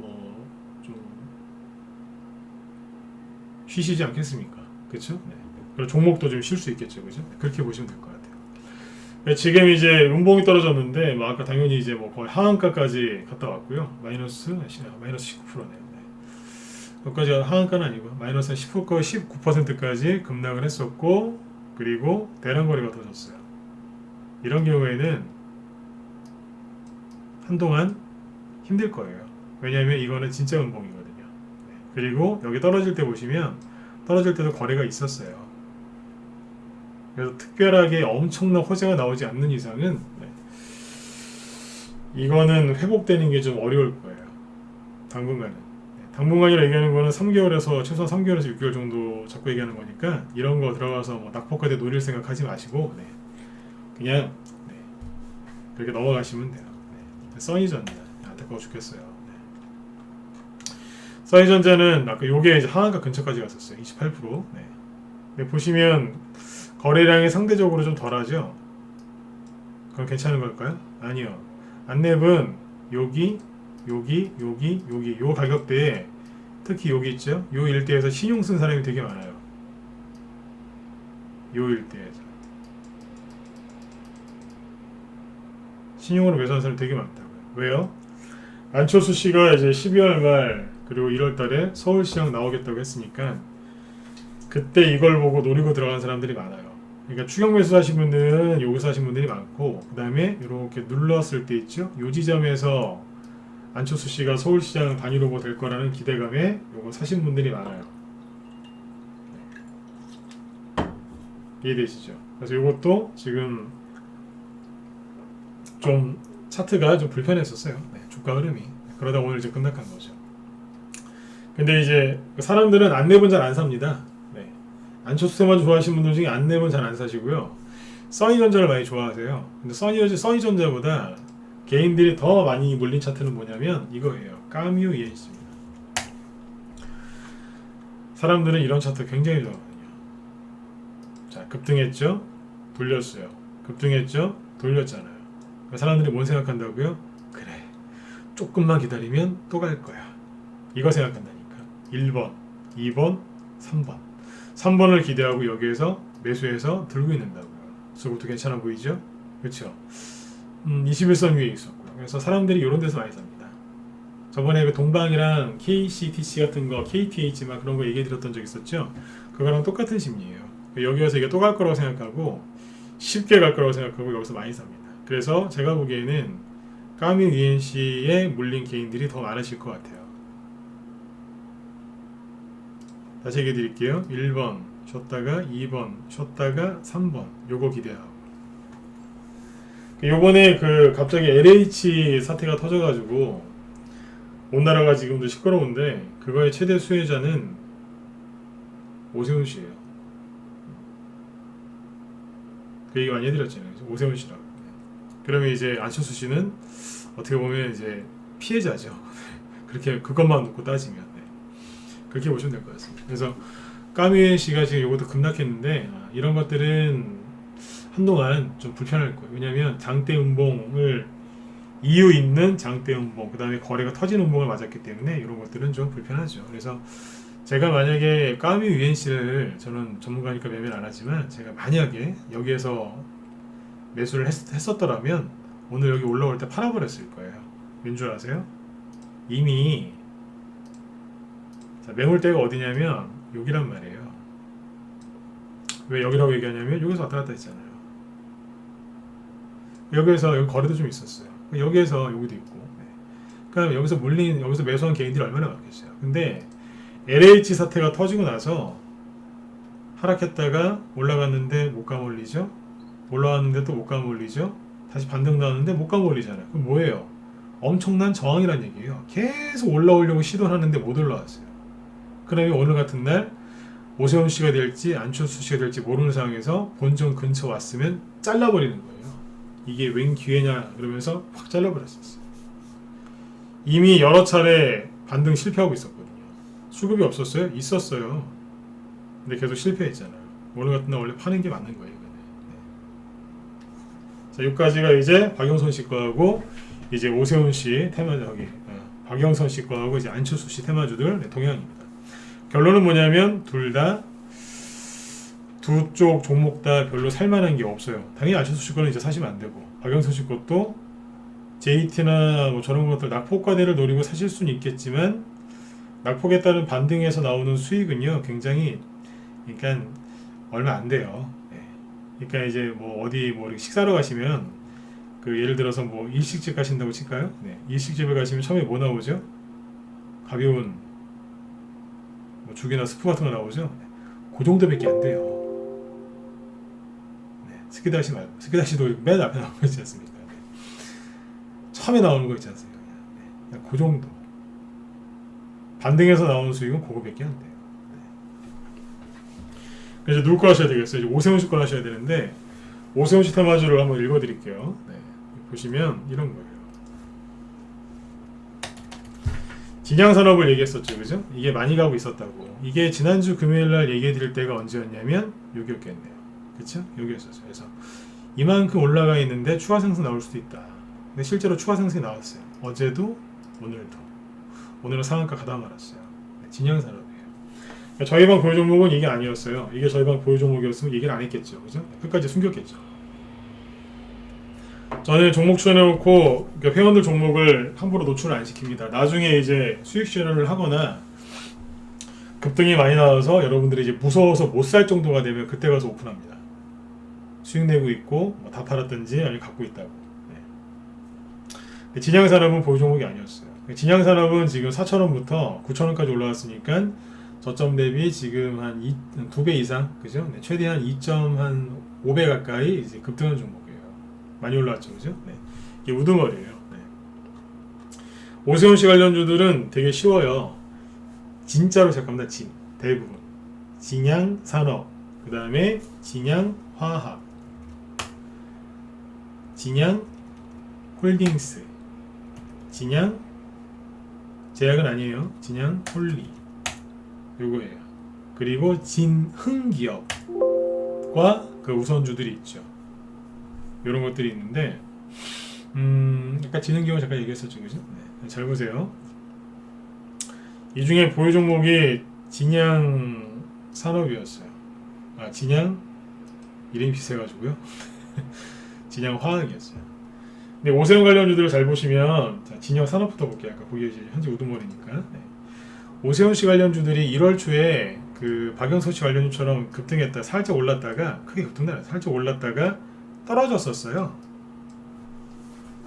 쉬시지 않겠습니까? 그렇죠? 네. 그리고 종목도 좀 쉴 수 있겠죠, 그죠? 그렇게 보시면 될 것 같아요. 지금 이제 음봉이 떨어졌는데 아까 당연히 이제 뭐 거의 하한가까지 갔다 왔고요. 마이너스 19%네요. 네. 여기까지 하한가는 아니고 마이너스 19%까지 급락을 했었고 그리고 대량 거래가 터졌어요. 이런 경우에는 한동안 힘들 거예요. 왜냐하면 이거는 진짜 음봉이거든요. 네. 그리고 여기 떨어질 때 보시면 떨어질 때도 거래가 있었어요. 그래서 특별하게 엄청난 호재가 나오지 않는 이상은 이거는 회복되는 게 좀 어려울 거예요. 당분간은. 당분간이라 얘기하는 거는 3개월에서 최소한 3개월에서 6개월 정도 잡고 얘기하는 거니까 이런 거 들어가서 뭐 낙폭과대 노릴 생각 하지 마시고 그냥 그렇게 넘어가시면 돼요. 써니전자 안타까워 죽겠어요. 써니전자는 아까 요게 이제 하한가 근처까지 갔었어요. 28%. 근데 보시면 거래량이 상대적으로 좀 덜하죠. 그럼 괜찮은 걸까요? 아니요. 안랩은 여기 요 가격대에 특히 여기 있죠. 요 일대에서 신용 쓴 사람이 되게 많아요. 요 일대에서 신용으로 매수한 사람이 되게 많다고요. 왜요? 안철수 씨가 이제 12월 말 그리고 1월 달에 서울시장 나오겠다고 했으니까 그때 이걸 보고 노리고 들어간 사람들이 많아요. 그러니까 추격 매수 하신 분들은 여기서 하신 분들이 많고 그 다음에 이렇게 눌렀을 때 있죠. 요 지점에서 안철수 씨가 서울시장 단일 후보 될 거라는 기대감에 요거 사신 분들이 많아요. 이해되시죠? 그래서 요것도 지금 좀 차트가 좀 불편했었어요. 주가 흐름이. 그러다 오늘 이제 급락한 거죠. 근데 이제 사람들은 안랩은 잘 안 삽니다. 안철수 테마 좋아하시는 분들 중에 안랩은 잘 안 사시고요. 써니전자를 많이 좋아하세요. 근데 써니전자보다 개인들이 더 많이 몰린 차트는 뭐냐면 이거예요. 까뮤 ENC입니다. 사람들은 이런 차트 굉장히 좋아하거든요. 자, 급등했죠? 돌렸어요. 급등했죠? 돌렸잖아요. 사람들이 뭔 생각한다고요? 그래, 조금만 기다리면 또 갈 거야. 이거 생각한다니까. 1번, 2번, 3번. 3번을 기대하고 여기에서 매수해서 들고 있는다고요. 그것도 괜찮아 보이죠? 그렇죠? 21선 위에 있었고요. 그래서 사람들이 이런 데서 많이 삽니다. 저번에 그 동방이랑 KCTC 같은 거, KTH 막 그런 거 얘기해 드렸던 적 있었죠? 그거랑 똑같은 심리예요. 여기 와서 이게 또 갈 거라고 생각하고 쉽게 갈 거라고 생각하고 여기서 많이 삽니다. 그래서 제가 보기에는 까뮤 ENC에 물린 개인들이 더 많으실 것 같아요. 다시 얘기해 드릴게요. 1번 쉬었다가 2번 쉬었다가 3번 요거 기대하고 요번에 그 갑자기 LH 사태가 터져가지고 온 나라가 지금도 시끄러운데 그거의 최대 수혜자는 오세훈 씨예요. 그 얘기 많이 해드렸잖아요. 오세훈 씨라고. 그러면 이제 안철수 씨는 어떻게 보면 이제 피해자죠. 그렇게 그것만 놓고 따지면 그렇게 보시면 될 것 같습니다. 그래서 까뮤 씨가 지금 이것도 급락했는데 이런 것들은 한동안 좀 불편할 거예요. 왜냐하면 장대 음봉을 이유 있는 장대 음봉, 그 다음에 거래가 터진 음봉을 맞았기 때문에 이런 것들은 좀 불편하죠. 그래서 제가 만약에 까뮤 ENC를 저는 전문가니까 매매를 안 하지만 제가 만약에 여기에서 매수를 했었더라면 오늘 여기 올라올 때 팔아버렸을 거예요. 왠 줄 아세요? 이미 자, 매물대가 어디냐면 여기란 말이에요. 왜 여기라고 얘기하냐면 여기서 왔다 갔다 했잖아요. 여기에서 여기 거래도 좀 있었어요. 여기에서 여기도 있고. 그러니까 여기서 매수한 개인들이 얼마나 많겠어요. 근데 LH 사태가 터지고 나서 하락했다가 올라갔는데 못 가몰리죠. 올라왔는데 또 못 가몰리죠. 다시 반등 나왔는데 못 가몰리잖아요. 그럼 뭐예요? 엄청난 저항이란 얘기예요. 계속 올라오려고 시도하는데 못 올라왔어요. 그러면 오늘 같은 날 오세훈 씨가 될지 안철수 씨가 될지 모르는 상황에서 본전 근처 왔으면 잘라버리는 거예요. 이게 웬 기회냐 그러면서 확 잘라버렸었어요. 이미 여러 차례 반등 실패하고 있었거든요. 수급이 없었어요? 있었어요. 근데 계속 실패했잖아요. 오늘 같은 날 원래 파는 게 맞는 거예요. 자, 여기까지가 이제 박영선 씨 거하고 이제 오세훈 씨 테마주기, 박영선 씨 거하고 이제 안철수 씨 테마주들 동향입니다. 결론은 뭐냐면 둘 다 두 쪽 종목 다 별로 살만한 게 없어요. 당연히 안철수 씨 거는 이제 사시면 안 되고 박영선 씨 것도 JT나 뭐 저런 것들 낙폭과대를 노리고 사실 수는 있겠지만 낙폭에 따른 반등에서 나오는 수익은요 굉장히 그러니까 얼마 안 돼요. 그러니까 이제 뭐 어디 뭐 식사로 가시면 그 예를 들어서 뭐 일식집 가신다고 칠까요? 일식집에 가시면 처음에 뭐 나오죠? 가벼운 뭐 죽이나 스프 같은 거 나오죠? 그 정도밖에 안 돼요. 스키다시 말고 스키다시도 맨 앞에 나오는 거 있지 않습니까? 네. 처음에 나오는 거 있지 않습니까? 네. 그 정도. 반등해서 나오는 수익은 그거밖에 안 돼요. 네. 그래서 누구 거 하셔야 되겠어요? 이제 오세훈 씨 거 하셔야 되는데 오세훈 씨 테마주를 한번 읽어드릴게요. 네. 보시면 이런 거예요. 진양산업을 얘기했었죠, 그죠? 이게 많이 가고 있었다고. 이게 지난주 금요일날 얘기해드릴 때가 언제였냐면 여기였겠네요. 그쵸? 여기였었죠. 그래서 이만큼 올라가 있는데 추가 상승 나올 수도 있다. 근데 실제로 추가 상승이 나왔어요. 어제도 오늘도. 오늘은 상한가 가다 말았어요. 진양산업이에요. 그러니까 저희 방 보유 종목은 이게 아니었어요. 이게 저희 방 보유 종목이었으면 얘기를 안 했겠죠. 그죠? 끝까지 숨겼겠죠. 저는 종목 추천해놓고 회원들 종목을 함부로 노출을 안 시킵니다. 나중에 이제 수익 실현을 하거나 급등이 많이 나와서 여러분들이 이제 무서워서 못 살 정도가 되면 그때 가서 오픈합니다. 수익 내고 있고 뭐 다 팔았든지 아니면 갖고 있다고. 네. 진양산업은 보유 종목이 아니었어요. 진양산업은 지금 4,000원부터 9,000원까지 올라왔으니까 저점 대비 지금 한 2배 이상, 그죠? 네. 최대한 2.5배 가까이 이제 급등한 종목이에요. 많이 올라왔죠, 그죠? 네. 이게 우등어리예요. 네. 오세훈 씨 관련주들은 되게 쉬워요. 진짜로 시작합니다. 대부분 진양산업, 그 다음에 진양화학, 진양홀딩스, 진양 제약은 아니에요. 진양홀리 요거예요. 그리고 진흥기업과 그 우선주들이 있죠. 이런 것들이 있는데 아까 진흥기업 잠깐 얘기했었죠, 그죠? 네. 잘 보세요. 이 중에 보유 종목이 진양산업이었어요. 진양 이름이 비슷해가지고요. 진양화학이었어요. 근데 오세훈 관련주들을 잘 보시면, 자, 진양산업부터 볼게요. 아까 거기 이제 현재 우두머리니까. 네. 오세훈 씨 관련주들이 1월 초에 그 박영석 씨 관련주처럼 급등했다, 살짝 올랐다가 크게 급등도 안 했어요. 살짝 올랐다가 떨어졌었어요.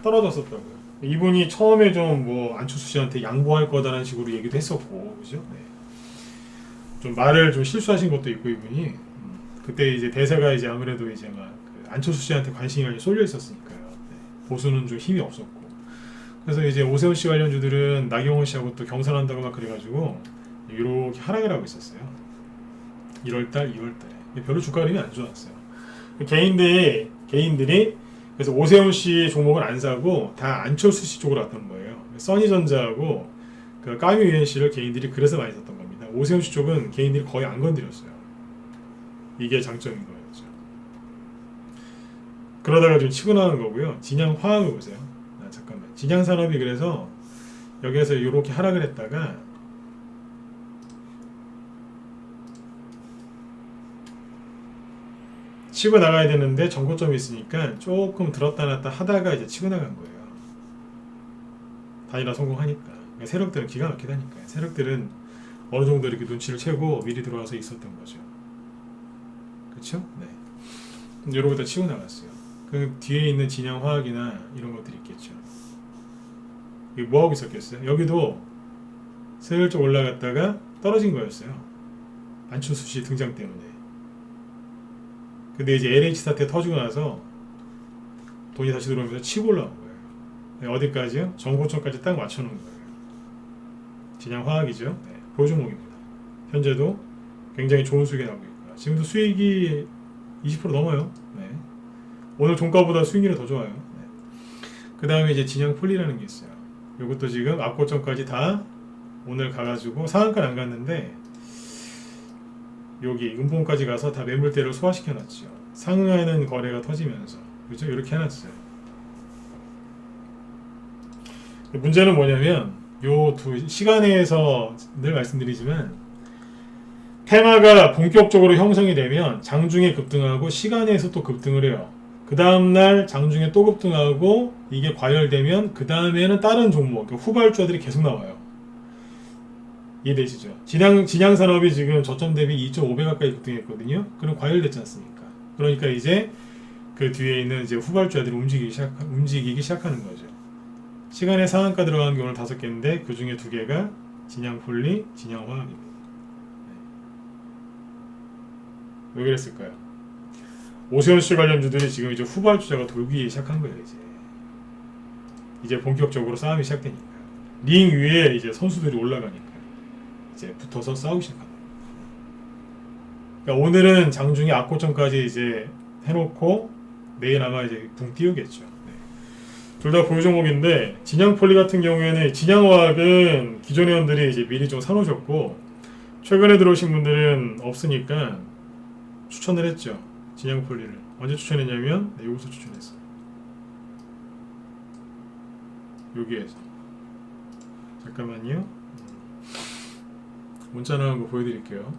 떨어졌었다고요. 이분이 처음에 좀 뭐 안철수 씨한테 양보할 거다라는 식으로 얘기도 했었고, 그죠? 네. 좀 말을 좀 실수하신 것도 있고 이분이 그때 이제 대세가 이제 아무래도 이제 막 그 안철수 씨한테 관심이 많이 쏠려 있었으니까요. 네. 보수는 좀 힘이 없었고, 그래서 이제 오세훈 씨 관련주들은 나경원 씨하고 또 경선한다고 막 그래가지고 이렇게 하락을 하고 있었어요. 1월달, 2월달에 별로 주가 흐름이 안 좋았어요. 개인들이 그래서 오세훈 씨 종목을 안 사고 다 안철수 씨 쪽으로 왔던 거예요. 써니전자하고 그 까미 UNC를 개인들이 그래서 많이 샀던 겁니다. 오세훈 씨 쪽은 개인들이 거의 안 건드렸어요. 이게 장점인 거였죠. 그러다가 좀 치고 나간 거고요. 진양화학을 보세요. 잠깐만. 진양산업이 그래서 여기에서 이렇게 하락을 했다가 치고 나가야 되는데 정고점이 있으니까 조금 들었다 놨다 하다가 이제 치고 나간 거예요. 단일화 성공하니까. 그러니까 세력들은 기가 막히다니까요. 세력들은 어느 정도 이렇게 눈치를 채고 미리 들어와서 있었던 거죠. 그렇죠? 네. 이러고 다 치고 나갔어요. 그 뒤에 있는 진양화학이나 이런 것들이 있겠죠. 이게 뭐 하고 있었겠어요? 여기도 슬쩍 올라갔다가 떨어진 거였어요. 안철수 씨 등장 때문에. 근데 이제 LH 사태 터지고 나서 돈이 다시 들어오면서 치고 올라온 거예요. 네, 어디까지요? 정고점까지 딱 맞춰놓은 거예요. 진양화학이죠. 네, 보유 종목입니다. 현재도 굉장히 좋은 수익이 나오고 있고요. 지금도 수익이 20% 넘어요. 네. 오늘 종가보다 수익률이 더 좋아요. 네. 그 다음에 이제 진양폴리라는 게 있어요. 이것도 지금 앞고점까지 다 오늘 가가지고 상한가는 안 갔는데 여기 음봉까지 가서 다 매물대를 소화시켜 놨죠. 상하는 거래가 터지면서, 그죠? 이렇게 해놨어요. 문제는 뭐냐면 요 두 시간에서 늘 말씀드리지만 테마가 본격적으로 형성이 되면 장중에 급등하고 시간에서 또 급등을 해요. 그 다음날 장중에 또 급등하고 이게 과열되면 그 다음에는 다른 종목, 후발주들이 계속 나와요. 이해되시죠? 진양산업이 지금 저점 대비 2.5배 가까이 급등했거든요. 그럼 과열됐지 않습니까? 그러니까 이제 그 뒤에 있는 이제 후발주들이 움직이기 시작하는 거죠. 시간에 상한가 들어가는 게 오늘 5개인데 그 중에 2개가 진양폴리, 진양화학입니다. 왜 그랬을까요? 오세훈 씨 관련주들이 지금 이제 후발주자가 돌기 시작한 거예요. 이제 본격적으로 싸움이 시작되니까 링 위에 이제 선수들이 올라가니까 이제 붙어서 싸우기 시작한다. 그러니까 오늘은 장중에 악고점까지 이제 해놓고 내일 아마 이제 붕 띄우겠죠. 둘 다 보유 종목인데 진양폴리 같은 경우에는 진양화학은 기존 회원들이 이제 미리 좀 사놓으셨고 최근에 들어오신 분들은 없으니까 추천을 했죠. 진양폴리를 언제 추천했냐면 여기서 추천했어요. 여기에서 잠깐만요. 문자 나간 거 보여드릴게요.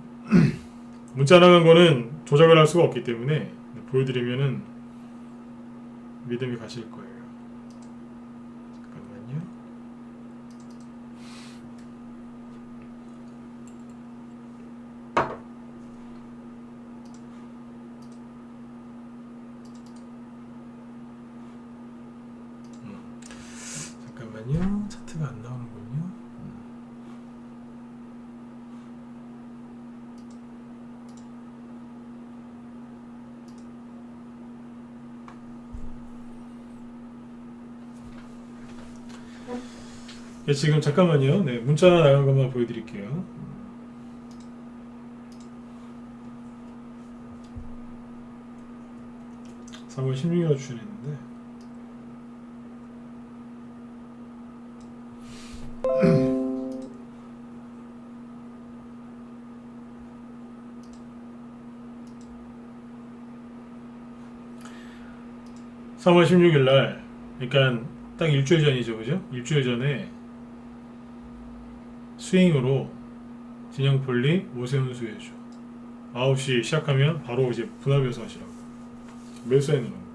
문자 나간 거는 조작을 할 수가 없기 때문에 보여드리면은 믿음이 가실 거예요. 잠깐만요. 잠깐만요. 차트가 안 나오는군요. 지금 잠깐만요. 네, 문자 나간 것만 보여드릴게요. (3월 16일) 추천했는데 (3월 16일) 날, 그러니까 딱 일주일 전이죠, 그죠? 일주일 전에 스윙으로 진양폴리 오세훈 수혜주 9시 시작하면 바로 이제 분할배수 하시라고 매수해 놓는 거예요.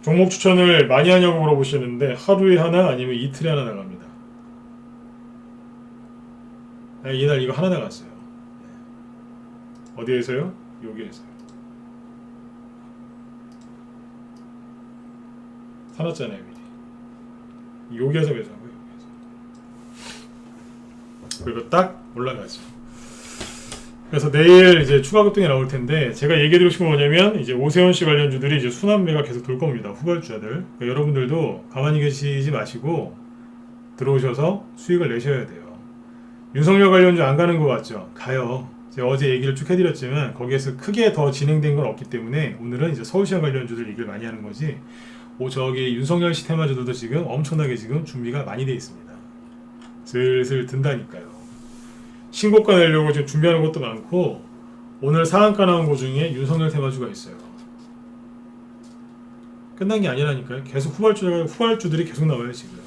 종목 추천을 많이 하냐고 물어보시는데 하루에 하나 아니면 이틀에 하나 나갑니다. 이날 이거 하나 나갔어요. 어디에서요? 여기에서요. 사놨잖아요 미리. 여기에서 매수한 거예요. 그리고 딱 올라가죠. 그래서 내일 이제 추가 급등이 나올 텐데 제가 얘기해드리고 싶은 건 뭐냐면 이제 오세훈 씨 관련주들이 이제 순환매가 계속 돌 겁니다. 후발주자들. 그러니까 여러분들도 가만히 계시지 마시고 들어오셔서 수익을 내셔야 돼요. 윤석열 관련주 안 가는 거 같죠? 가요. 제가 어제 얘기를 쭉 해드렸지만 거기에서 크게 더 진행된 건 없기 때문에 오늘은 이제 서울시장 관련주들 얘기를 많이 하는 거지. 저기 윤석열 씨 테마주들도 지금 엄청나게 지금 준비가 많이 돼 있습니다. 슬슬 든다니까요. 신고가 내려고 지금 준비하는 것도 많고 오늘 상한가 나온 거 중에 윤석열 테마주가 있어요. 끝난 게 아니라니까요. 계속 후발주들이 계속 나와요 지금.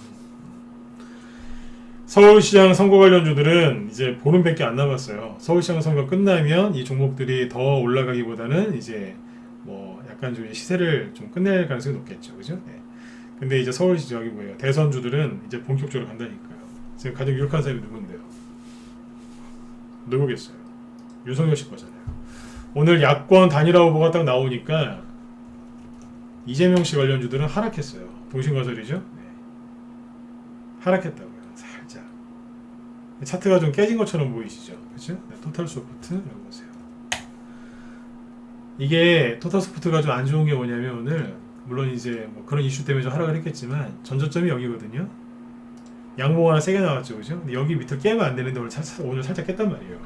서울시장 선거 관련주들은 이제 보름밖에 안 남았어요. 서울시장 선거 끝나면 이 종목들이 더 올라가기보다는 이제 뭐 약간 좀 시세를 좀 끝낼 가능성이 높겠죠, 그죠? 네. 근데 이제 서울시 저기 뭐예요? 대선주들은 이제 본격적으로 간다니까요. 지금 가장 유력한 사람이 누군데요? 누구겠어요? 윤석열 씨 거잖아요. 오늘 야권 단일화 후보가 딱 나오니까 이재명 씨 관련주들은 하락했어요. 동신건설이죠? 네. 하락했다고요. 살짝. 차트가 좀 깨진 것처럼 보이시죠? 그렇죠? 네, 토탈소프트 이런 거 보세요. 이게 토탈소프트가 좀 안 좋은 게 뭐냐면 오늘 물론 이제 뭐 그런 이슈 때문에 좀 하락을 했겠지만 전저점이 여기거든요. 양봉 하나 세게 나왔죠, 그죠? 근데 여기 밑을 깨면 안 되는데 오늘 살짝 깼단 말이에요.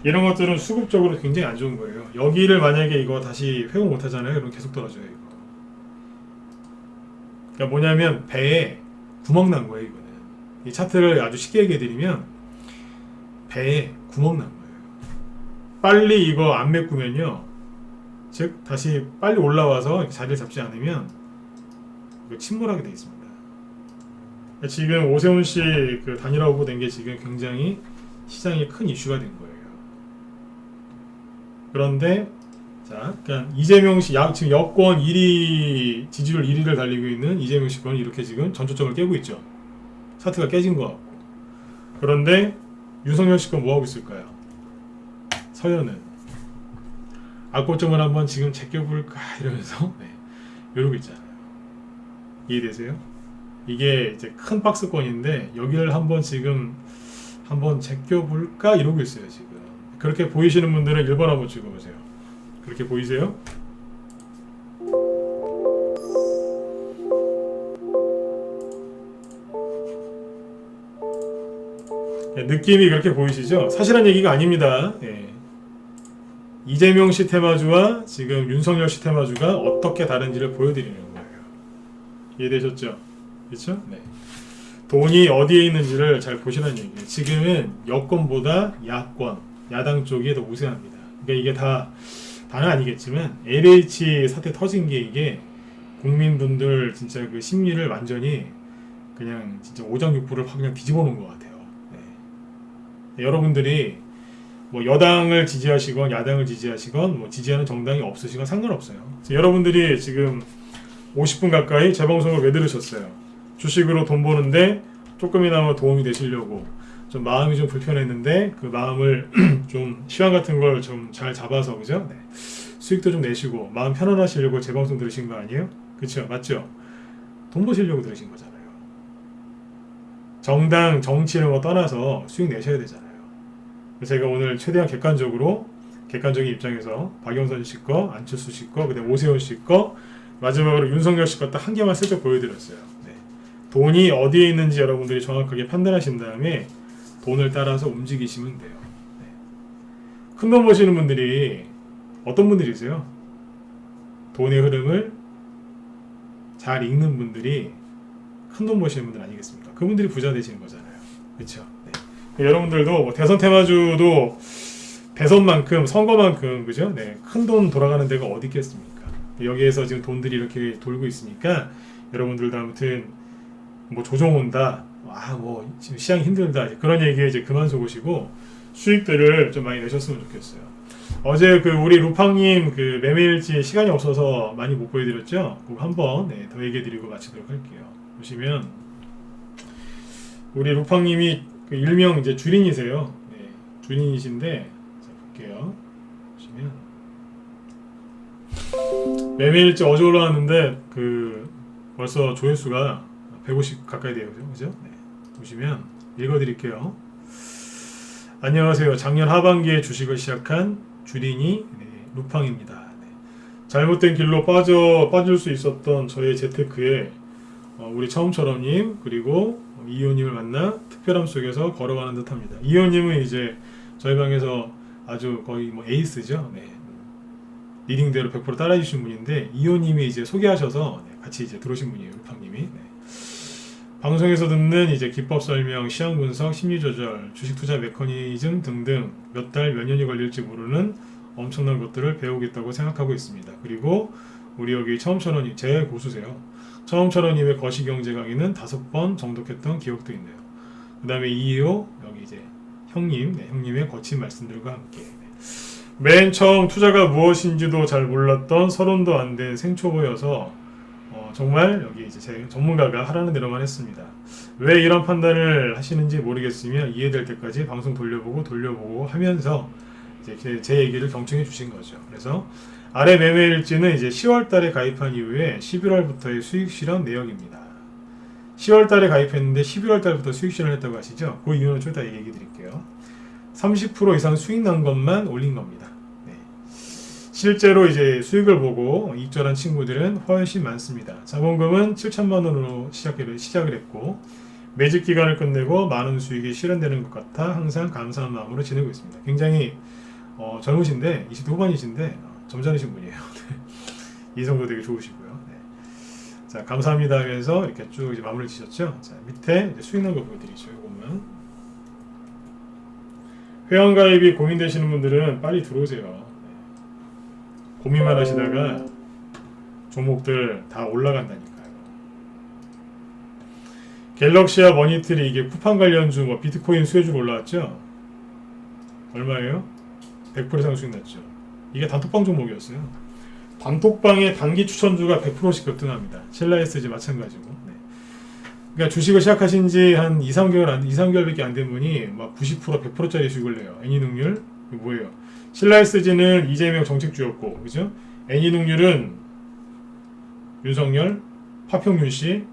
이런 것들은 수급적으로 굉장히 안 좋은 거예요. 여기를 만약에 이거 다시 회복 못 하잖아요. 그럼 계속 떨어져요, 이거. 그러니까 뭐냐면 배에 구멍 난 거예요, 이거는. 이 차트를 아주 쉽게 얘기해 드리면 배에 구멍 난 거예요. 빨리 이거 안 메꾸면요. 즉 다시 빨리 올라와서 자리를 잡지 않으면 이거 침몰하게 돼 있습니다. 지금 오세훈 씨 그 단일화 후보 된 게 지금 굉장히 시장에 큰 이슈가 된 거예요. 그런데 자, 그러니까 이재명 씨 지금 여권 1위 지지율 1위를 달리고 있는 이재명 씨 건 이렇게 지금 전초점을 깨고 있죠. 차트가 깨진 것 같고. 그런데 윤석열 씨 건 뭐 하고 있을까요? 서현은 악고점을 한번 지금 제껴볼까 이러면서 네, 이러고 있잖아요. 이해되세요? 이게 이제 큰 박스권인데 여기를 한번 지금 한번 제껴볼까 이러고 있어요 지금. 그렇게 보이시는 분들은 1번 한번 찍어보세요. 그렇게 보이세요? 느낌이 그렇게 보이시죠? 사실한 얘기가 아닙니다. 예. 이재명 씨 테마주와 지금 윤석열 씨 테마주가 어떻게 다른지를 보여드리는 거예요. 이해되셨죠? 그렇죠? 네. 돈이 어디에 있는지를 잘 보시라는 얘기예요. 지금은 여권보다 야권, 야당 쪽이 더 우세합니다. 그러니까 이게 다는 아니겠지만 LH 사태 터진 게 이게 국민분들 진짜 그 심리를 완전히 그냥 진짜 오장육부를 확 그냥 뒤집어 놓은 것 같아요. 네. 여러분들이 뭐 여당을 지지하시건 야당을 지지하시건 뭐 지지하는 정당이 없으시건 상관없어요. 여러분들이 지금 50분 가까이 제 방송을 왜 들으셨어요? 주식으로 돈 버는데 조금이나마 도움이 되시려고 좀 마음이 좀 불편했는데 그 마음을 좀 시황 같은 걸 좀 잘 잡아서 그죠? 네. 수익도 좀 내시고 마음 편안하시려고 제 방송 들으신 거 아니에요? 그쵸? 맞죠? 돈 버시려고 들으신 거잖아요. 정당, 정치 이런 거 떠나서 수익 내셔야 되잖아요. 제가 오늘 최대한 객관적인 입장에서 박영선 씨 거, 안철수 씨 거, 그다음 오세훈 씨 거, 마지막으로 윤석열 씨 거 딱 한 개만 슬쩍 보여드렸어요. 네. 돈이 어디에 있는지 여러분들이 정확하게 판단하신 다음에 돈을 따라서 움직이시면 돼요. 네. 큰돈 버시는 분들이 어떤 분들이세요? 돈의 흐름을 잘 읽는 분들이 큰돈 버시는 분들 아니겠습니까? 그분들이 부자 되시는 거잖아요. 그렇죠? 네. 여러분들도 뭐 대선 테마주도 대선만큼 선거만큼 그죠? 네. 큰돈 돌아가는 데가 어디 있겠습니까? 여기에서 지금 돈들이 이렇게 돌고 있으니까 여러분들도 아무튼 뭐 조정 온다. 뭐 지금 시장이 힘들다. 그런 얘기에 이제 그만 속으시고 수익들을 좀 많이 내셨으면 좋겠어요. 어제 그 우리 루팡님 그 매매일지 시간이 없어서 많이 못 보여드렸죠? 그거 한번 더 얘기해드리고 마치도록 할게요. 보시면 우리 루팡님이 그 일명 이제 주린이세요. 네, 주린이신데 자 볼게요. 보시면 매매일지 어제 올라왔는데 그 벌써 조회수가 150 가까이 돼요. 그죠? 네. 보시면 읽어드릴게요. 안녕하세요. 작년 하반기에 주식을 시작한 주린이 루팡입니다. 네. 잘못된 길로 빠질 수 있었던 저의 재테크에 우리 처음처럼님 그리고 이효님을 만나 특별함 속에서 걸어가는 듯합니다. 이효님은 이제 저희 방에서 아주 거의 뭐 에이스죠. 네. 리딩대로 100% 따라해주신 분인데 이효님이 이제 소개하셔서 같이 이제 들어오신 분이에요. 루팡님이. 네. 방송에서 듣는 이제 기법 설명, 시황 분석, 심리 조절, 주식 투자 메커니즘 등등 몇 달, 몇 년이 걸릴지 모르는 엄청난 것들을 배우겠다고 생각하고 있습니다. 그리고 우리 여기 처음처럼님, 제 고수세요. 처음처럼님의 거시경제 강의는 5번 정독했던 기억도 있네요. 그 다음에 이호 여기 이제 형님, 형님의 거친 말씀들과 함께 맨 처음 투자가 무엇인지도 잘 몰랐던 서른도 안 된 생초보여서 정말 여기 이제 제 전문가가 하라는 대로만 했습니다. 왜 이런 판단을 하시는지 모르겠으며 이해될 때까지 방송 돌려보고 하면서 이제 제 얘기를 경청해 주신 거죠. 그래서 아래 매매일지는 이제 10월 달에 가입한 이후에 11월부터의 수익 실현 내역입니다. 10월 달에 가입했는데 11월 달부터 수익 실현을 했다고 하시죠? 그 이유는 좀 이따 얘기 드릴게요. 30% 이상 수익 난 것만 올린 겁니다. 실제로 이제 수익을 보고 익절한 친구들은 훨씬 많습니다. 자본금은 7천만 원으로 시작을 했고 매집 기간을 끝내고 많은 수익이 실현되는 것 같아 항상 감사한 마음으로 지내고 있습니다. 굉장히 젊으신데 20대 후반이신데 점잖으신 분이에요. 이성도 되게 좋으시고요. 네. 자 감사합니다 하면서 이렇게 쭉 이제 마무리 지셨죠. 자 밑에 이제 수익 난 거 보여드리죠. 이거만 회원가입이 고민되시는 분들은 빨리 들어오세요. 고민만 하시다가 종목들 다 올라간다니까요. 갤럭시와 머니트리 이게 쿠팡 관련주 뭐 비트코인 수혜주로 올라왔죠? 얼마예요? 100% 이상 수익 났죠. 이게 단톡방 종목이었어요. 단톡방의 단기 추천주가 100%씩 급등합니다. 셀라이스지 마찬가지고. 네. 그러니까 주식을 시작하신 지 한 2, 3개월밖에 안 된 분이 막 90%, 100%짜리 수익을 내요. 애니능률? 이거 뭐예요? 신라이스지는 이재명 정책주였고, 그죠? 애니능률은 윤석열, 파평윤씨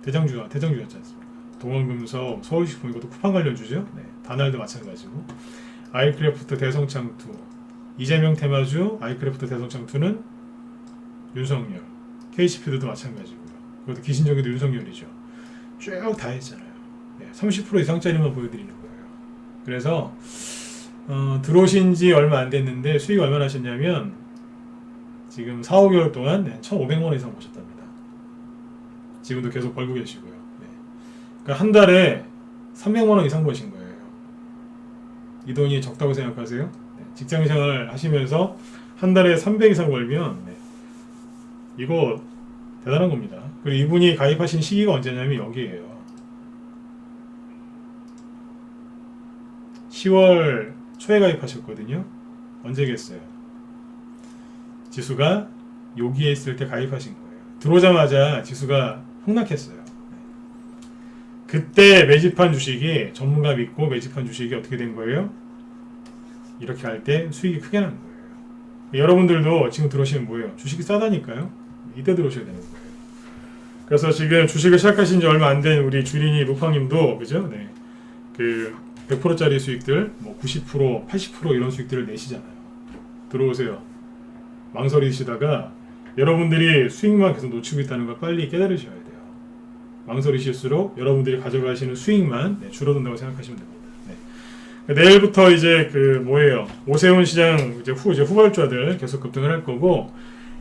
대장주였지 않습니까? 동원금속, 서울식품 이것도 쿠팡 관련주죠? 네, 다날도 마찬가지고. 아이크래프트, 대성창투, 이재명 테마주, 아이크래프트, 대성창투는 윤석열, KCP도 마찬가지고요. 그것도 기신정의도 윤석열이죠. 쭉 다 했잖아요. 네, 30% 이상짜리만 보여드리는 거예요. 그래서 들어오신 지 얼마 안 됐는데 수익 얼마나 하셨냐면 지금 4, 5개월 동안 1,500만 원 이상 버셨답니다. 지금도 계속 벌고 계시고요. 네. 그러니까 한 달에 300만 원 이상 버신 거예요. 이 돈이 적다고 생각하세요? 네. 직장생활 하시면서 한 달에 300 이상 벌면 이거 대단한 겁니다. 그리고 이분이 가입하신 시기가 언제냐면 여기에요. 10월 초에 가입하셨거든요. 언제겠어요? 지수가 여기에 있을 때 가입하신 거예요. 들어오자마자 지수가 폭락했어요. 그때 매집한 주식이 전문가 믿고 매집한 주식이 어떻게 된 거예요? 이렇게 할 때 수익이 크게 난 거예요. 여러분들도 지금 들어오시면 뭐예요? 주식이 싸다니까요. 이때 들어오셔야 되는 거예요. 그래서 지금 주식을 시작하신 지 얼마 안 된 우리 주린이 루팡님도 그죠? 네. 그 100%짜리 수익들, 뭐 90%, 80% 이런 수익들을 내시잖아요. 들어오세요. 망설이시다가 여러분들이 수익만 계속 놓치고 있다는 걸 빨리 깨달으셔야 돼요. 망설이실수록 여러분들이 가져가시는 수익만 줄어든다고 생각하시면 됩니다. 네. 내일부터 이제 그 뭐예요? 오세훈 시장 이제 후발주자들 계속 급등을 할 거고,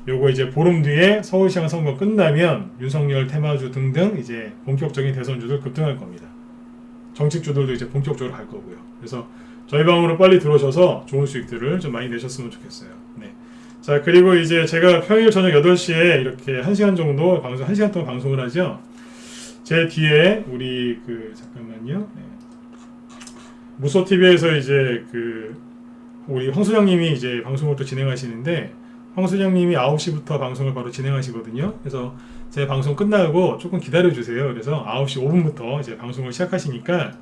요거 이제 보름 뒤에 서울시장 선거 끝나면 윤석열 테마주 등등 이제 본격적인 대선주들 급등할 겁니다. 정책주들도 이제 본격적으로 갈 거고요. 그래서 저희 방으로 빨리 들어오셔서 좋은 수익들을 좀 많이 내셨으면 좋겠어요. 네. 자, 그리고 이제 제가 평일 저녁 8시에 이렇게 1시간 정도 1시간 동안 방송을 하죠. 제 뒤에 우리 잠깐만요. 네. 무소TV에서 이제 우리 황 소장님이 이제 방송을 또 진행하시는데, 황 소장님이 9시부터 방송을 바로 진행하시거든요. 그래서 제 방송 끝나고 조금 기다려주세요. 그래서 9시 5분부터 이제 방송을 시작하시니까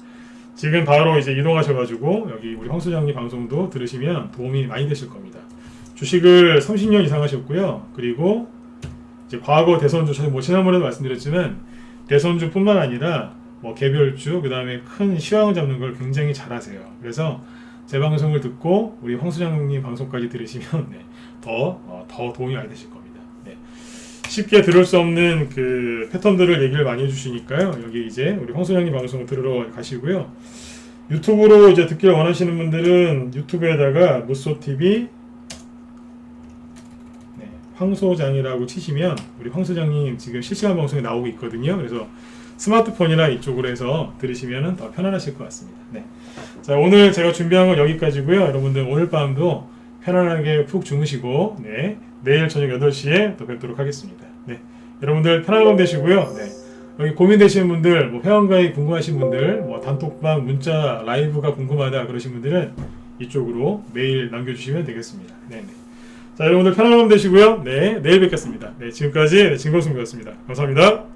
지금 바로 이제 이동하셔가지고 여기 우리 황 소장님 방송도 들으시면 도움이 많이 되실 겁니다. 주식을 30년 이상 하셨고요. 그리고 이제 과거 대선주, 뭐 지난번에도 말씀드렸지만 대선주뿐만 아니라 뭐 개별주, 그 다음에 큰 시황을 잡는 걸 굉장히 잘하세요. 그래서 제 방송을 듣고 우리 황 소장님 방송까지 들으시면 더 도움이 많이 되실 겁니다. 네. 쉽게 들을 수 없는 그 패턴들을 얘기를 많이 해주시니까요. 여기 이제 우리 황 소장님 방송을 들으러 가시고요. 유튜브로 이제 듣기를 원하시는 분들은 유튜브에다가 무소TV 황 소장이라고 치시면 우리 황 소장님 지금 실시간 방송에 나오고 있거든요. 그래서 스마트폰이나 이쪽으로 해서 들으시면 더 편안하실 것 같습니다. 네. 자, 오늘 제가 준비한 건 여기까지고요. 여러분들 오늘 밤도 편안하게 푹 주무시고, 네, 내일 저녁 8시에 또 뵙도록 하겠습니다. 네, 여러분들 편안한 밤 되시고요. 네, 여기 고민되시는 분들, 뭐 회원가입 궁금하신 분들, 뭐 단톡방, 문자, 라이브가 궁금하다 그러신 분들은 이쪽으로 메일 남겨주시면 되겠습니다. 네, 네. 자, 여러분들 편안한 밤 되시고요. 네, 내일 뵙겠습니다. 네, 지금까지 진건승이었습니다. 감사합니다.